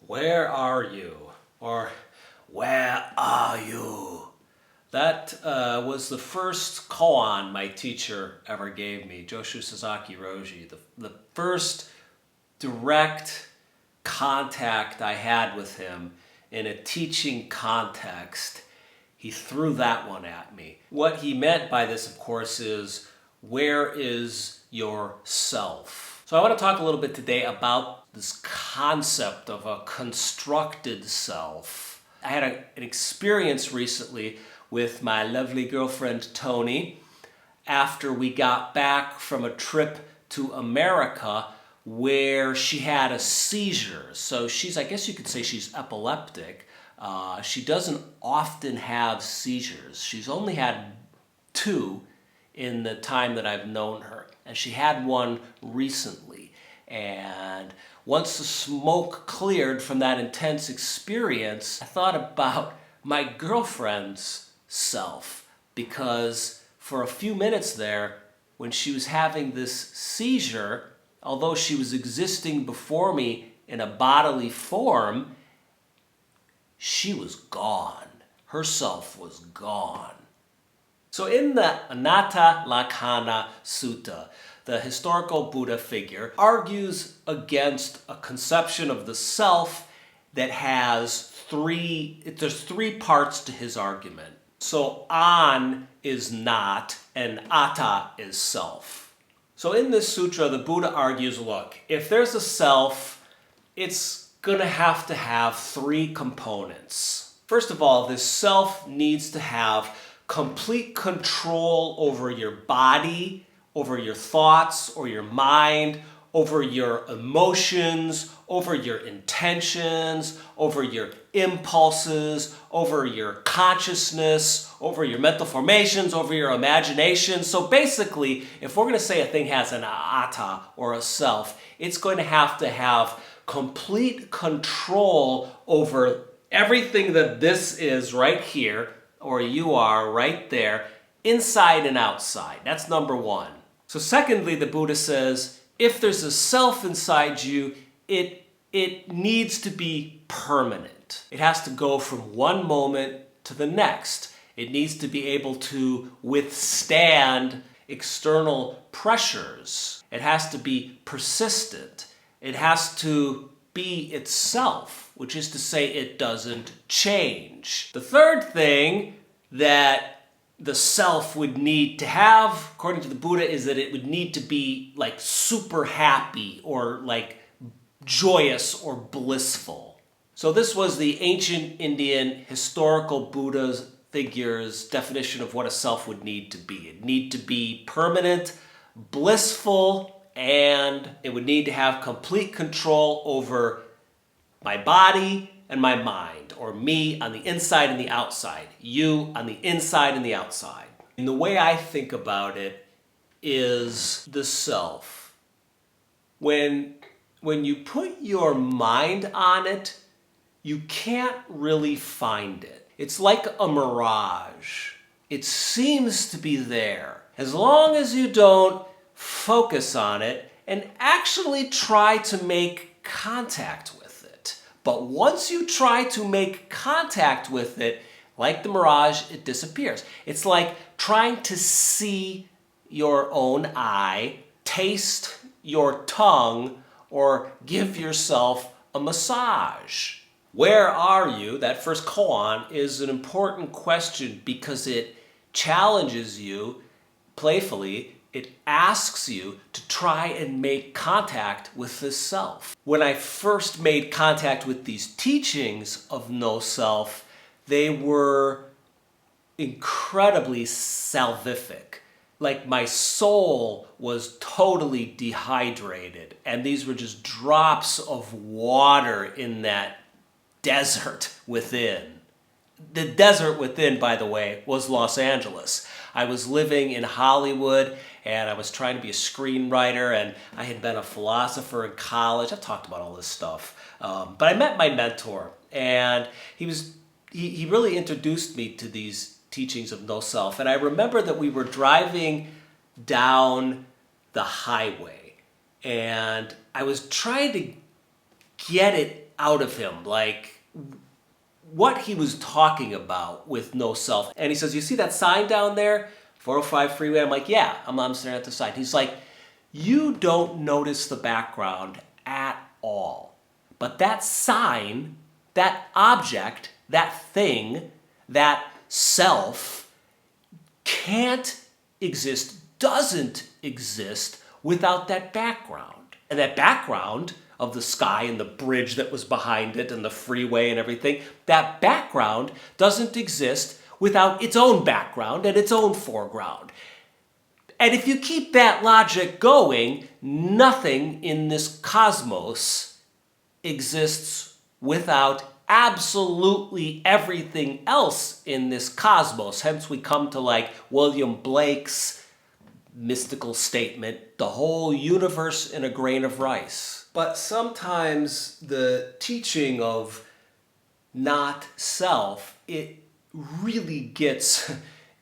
Where are you? Or where are you? That was the first koan my teacher ever gave me, Joshu Sasaki Roji. The first direct contact I had with him in a teaching context. He threw that one at me. What he meant by this, of course, is where is your self? So I want to talk a little bit today about this concept of a constructed self. I had an experience recently with my lovely girlfriend Tony after we got back from a trip to America where she had a seizure. So I guess you could say she's epileptic. She doesn't often have seizures. She's only had 2 in the time that I've known her. And she had one recently. And once the smoke cleared from that intense experience, I thought about my girlfriend's self. Because for a few minutes there, when she was having this seizure, although she was existing before me in a bodily form, she was gone. Her self was gone. So in the Anatta Lakkhana Sutta, the historical Buddha figure argues against a conception of the self that has there's 3 parts to his argument. So an is not and atta is self. So in this sutra, the Buddha argues, look, if there's a self, it's going to have 3 components. First of all, this self needs to have complete control over your body, over your thoughts or your mind, over your emotions, over your intentions, over your impulses, over your consciousness, over your mental formations, over your imagination. So basically, if we're going to say a thing has an atta or a self, it's going to have complete control over everything that this is right here, or you are right there, inside and outside. That's number 1. So secondly, the Buddha says, if there's a self inside you, it needs to be permanent. It has to go from one moment to the next. It needs to be able to withstand external pressures. It has to be persistent. It has to be itself, which is to say it doesn't change. The third thing that the self would need to have, according to the Buddha, is that it would need to be like super happy or like joyous or blissful. So this was the ancient Indian historical Buddha figure's definition of what a self would need to be. It need to be permanent, blissful, and it would need to have complete control over my body and my mind, or me on the inside and the outside, you on the inside and the outside. And the way I think about it is the self. When you put your mind on it, you can't really find it. It's like a mirage. It seems to be there. As long as you don't focus on it and actually try to make contact with it. But once you try to make contact with it, like the mirage, it disappears. It's like trying to see your own eye, taste your tongue, or give yourself a massage. Where are you? That first koan is an important question because it challenges you playfully. It asks you to try and make contact with the self. When I first made contact with these teachings of no-self, they were incredibly salvific. Like my soul was totally dehydrated, and these were just drops of water in that desert within. The desert within, by the way, was Los Angeles. I was living in Hollywood, and I was trying to be a screenwriter, and I had been a philosopher in college. I've talked about all this stuff. But I met my mentor, and he really introduced me to these teachings of no-self. And I remember that we were driving down the highway, and I was trying to get it out of him, like what he was talking about with no self. And he says, you see that sign down there? 405 freeway? I'm like, yeah, I'm staring at the sign. He's like, you don't notice the background at all. But that sign, that object, that thing, that self can't exist, doesn't exist without that background. And that background of the sky and the bridge that was behind it and the freeway and everything, that background doesn't exist without its own background and its own foreground. And if you keep that logic going, nothing in this cosmos exists without absolutely everything else in this cosmos. Hence we come to like William Blake's mystical statement, the whole universe in a grain of rice. But sometimes the teaching of not self, it really gets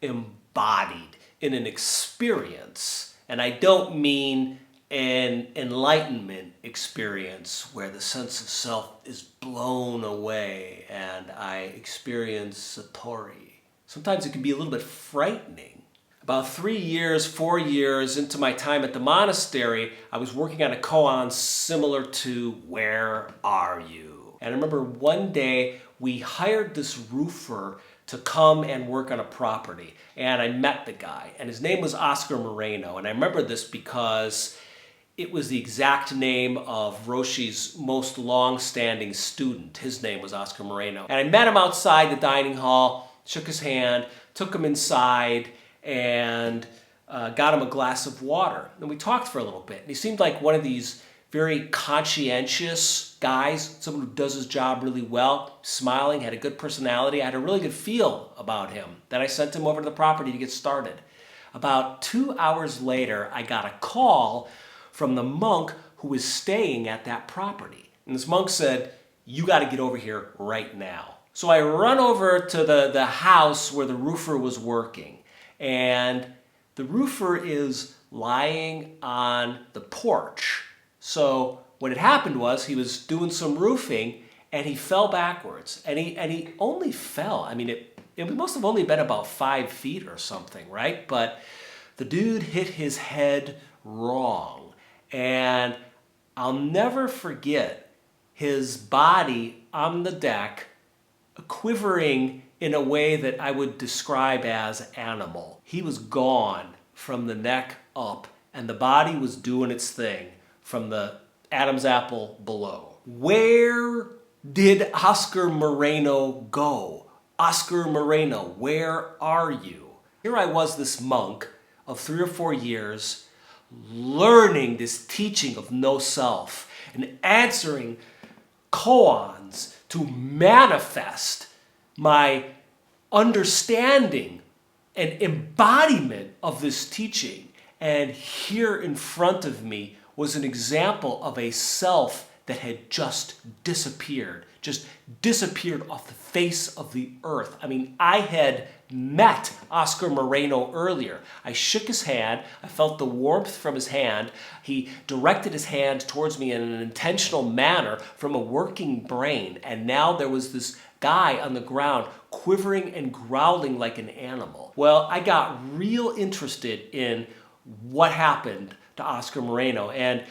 embodied in an experience. And I don't mean an enlightenment experience where the sense of self is blown away and I experience Satori. Sometimes it can be a little bit frightening. About 3 years, 4 years into my time at the monastery, I was working on a koan similar to Where Are You? And I remember one day we hired this roofer to come and work on a property. And I met the guy, and his name was Oscar Moreno. And I remember this because it was the exact name of Roshi's most long-standing student. His name was Oscar Moreno. And I met him outside the dining hall, shook his hand, took him inside, and got him a glass of water. And we talked for a little bit. And he seemed like one of these very conscientious guys, someone who does his job really well, smiling, had a good personality. I had a really good feel about him. Then I sent him over to the property to get started. About 2 hours later, I got a call from the monk who was staying at that property. And this monk said, you got to get over here right now. So I run over to the house where the roofer was working. And the roofer is lying on the porch. So what had happened was he was doing some roofing and he fell backwards. And he only fell. I mean, it must have only been about 5 feet or something, right? But the dude hit his head wrong. And I'll never forget his body on the deck quivering in a way that I would describe as animal. He was gone from the neck up, and the body was doing its thing from the Adam's apple below. Where did Oscar Moreno go? Oscar Moreno, where are you? Here I was, this monk of 3 or 4 years, learning this teaching of no self and answering koans to manifest my understanding and embodiment of this teaching. And here in front of me was an example of a self that had just disappeared off the face of the earth. I mean, I had met Oscar Moreno earlier. I shook his hand. I felt the warmth from his hand. He directed his hand towards me in an intentional manner from a working brain. And now there was this guy on the ground quivering and growling like an animal. Well, I got real interested in what happened to Oscar Moreno. And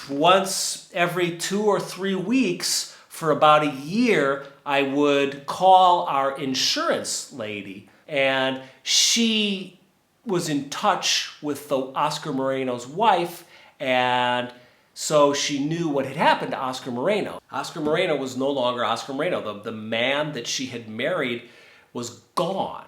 once every 2 or 3 weeks, for about a year, I would call our insurance lady, and she was in touch with the Oscar Moreno's wife, and so she knew what had happened to Oscar Moreno. Oscar Moreno was no longer Oscar Moreno. The man that she had married was gone.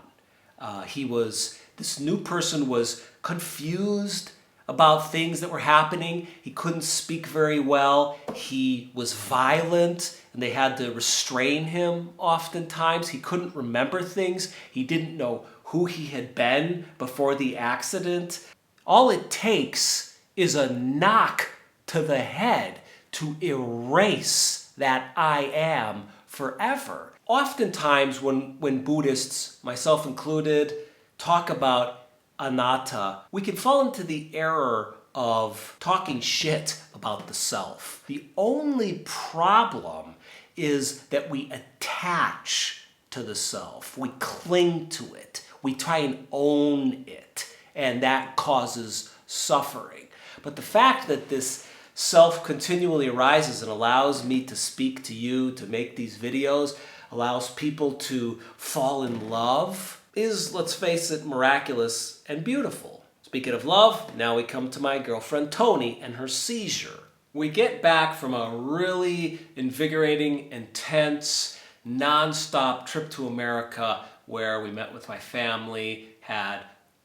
This new person was confused about things that were happening. He couldn't speak very well. He was violent, and they had to restrain him oftentimes. He couldn't remember things. He didn't know who he had been before the accident. All it takes is a knock to the head to erase that I am forever. Oftentimes when Buddhists, myself included, talk about anatta, we can fall into the error of talking shit about the self. The only problem is that we attach to the self. We cling to it. We try and own it. And that causes suffering. But the fact that this self continually arises and allows me to speak to you, to make these videos, allows people to fall in love, is, let's face it, miraculous and beautiful. Speaking of love, now we come to my girlfriend Tony and her seizure. We get back from a really invigorating, intense, non-stop trip to America where we met with my family, had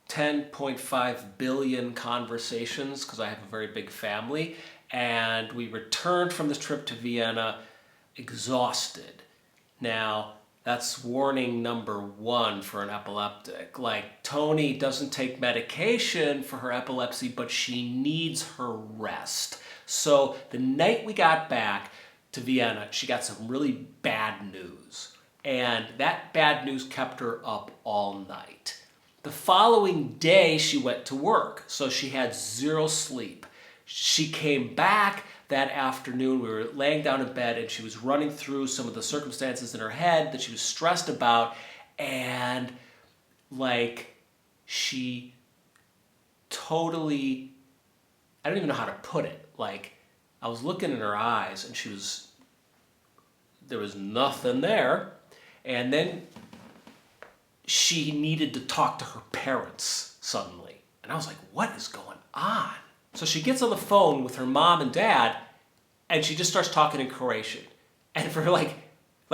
10.5 billion conversations because I have a very big family, and we returned from this trip to Vienna exhausted. Now, that's warning number one for an epileptic. Like, Tony doesn't take medication for her epilepsy, but she needs her rest. So the night we got back to Vienna, she got some really bad news. And that bad news kept her up all night. The following day, she went to work, so she had zero sleep. She came back that afternoon. We were laying down in bed, and she was running through some of the circumstances in her head that she was stressed about, and she totally, I don't even know how to put it. I was looking in her eyes, and there was nothing there, and then she needed to talk to her parents suddenly. And I was like, what is going on? So she gets on the phone with her mom and dad, and she just starts talking in Croatian. And for like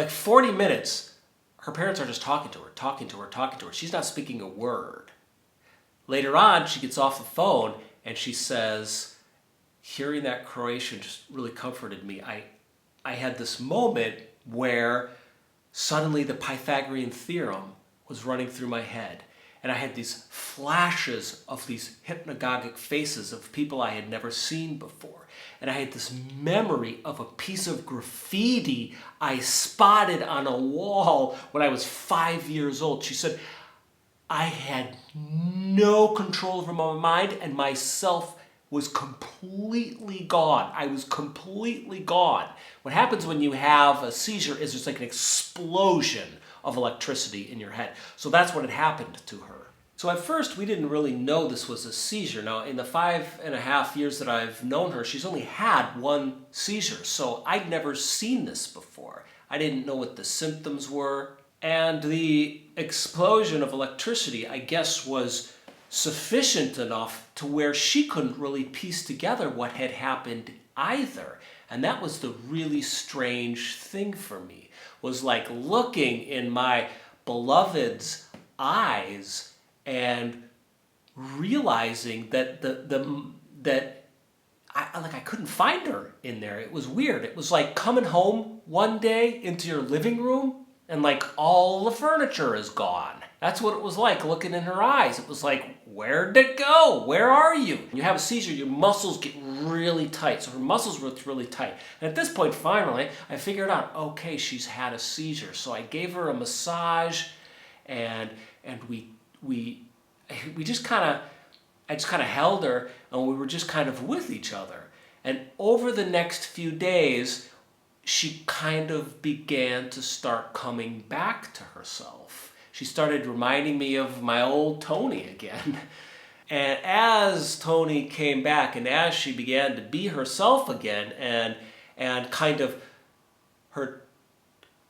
40 minutes, her parents are just talking to her. She's not speaking a word. Later on, she gets off the phone, and she says, hearing that Croatian just really comforted me. I had this moment where suddenly the Pythagorean theorem was running through my head. And I had these flashes of these hypnagogic faces of people I had never seen before. And I had this memory of a piece of graffiti I spotted on a wall when I was 5 years old. She said, I had no control over my mind, and myself was completely gone. I was completely gone. What happens when you have a seizure is there's like an explosion of electricity in your head. So that's what had happened to her. So at first, we didn't really know this was a seizure. Now, in the 5.5 years that I've known her, she's only had one seizure. So I'd never seen this before. I didn't know what the symptoms were. And the explosion of electricity, I guess, was sufficient enough to where she couldn't really piece together what had happened either. And that was the really strange thing for me, was like looking in my beloved's eyes and realizing that I couldn't find her in there. It was weird. It was like coming home one day into your living room and like all the furniture is gone. That's what it was like looking in her eyes. It was like, where'd it go? Where are you? When you have a seizure, your muscles get really tight. So her muscles were really tight. And at this point, finally, I figured out, okay, she's had a seizure. So I gave her a massage, and we just kind of, I just kind of held her, and we were just kind of with each other. And over the next few days, she kind of began to start coming back to herself. She started reminding me of my old Tony again. And as Tony came back, and as she began to be herself again, and kind of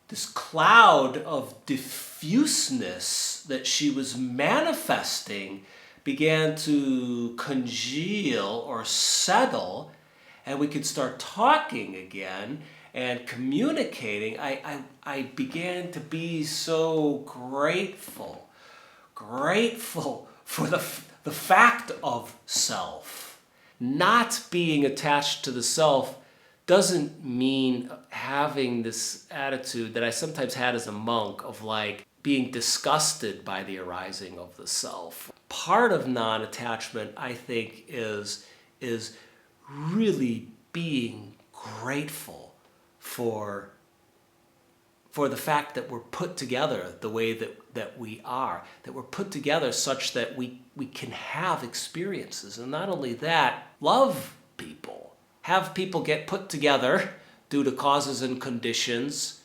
this cloud of diffuseness that she was manifesting began to congeal or settle, and we could start talking again and communicating. I began to be so grateful for the fact of self. Not being attached to the self doesn't mean having this attitude that I sometimes had as a monk of like being disgusted by the arising of the self. Part of non-attachment, I think, is really being grateful for for the fact that we're put together the way that we are, that we're put together such that we can have experiences. And not only that, love people. Have people get put together due to causes and conditions,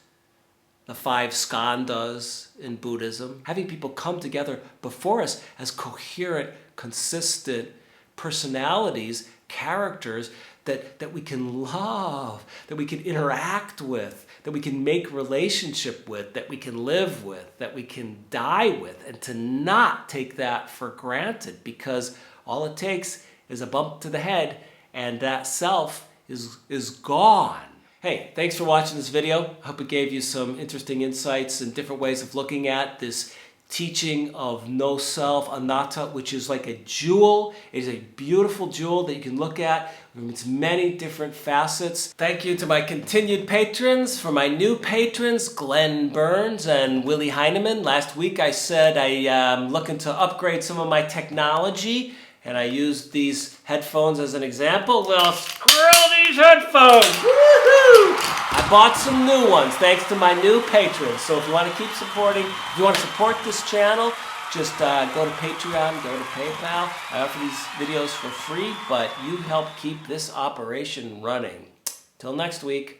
the 5 skandhas in Buddhism. Having people come together before us as coherent, consistent personalities, characters that we can love, that we can interact with, that we can make relationship with, that we can live with, that we can die with, and to not take that for granted, because all it takes is a bump to the head and that self is gone. Hey, thanks for watching this video. I hope it gave you some interesting insights and different ways of looking at this teaching of no-self, anatta, which is like a jewel. It is a beautiful jewel that you can look at from its many different facets. Thank you to my continued patrons. For my new patrons, Glenn Burns and Willie Heineman. Last week I said I am looking to upgrade some of my technology, and I used these headphones as an example. Well, screw these headphones! Woohoo! I bought some new ones thanks to my new patrons. So if you want to keep supporting, if you want to support this channel, just go to Patreon, go to PayPal. I offer these videos for free, but you help keep this operation running. Till next week.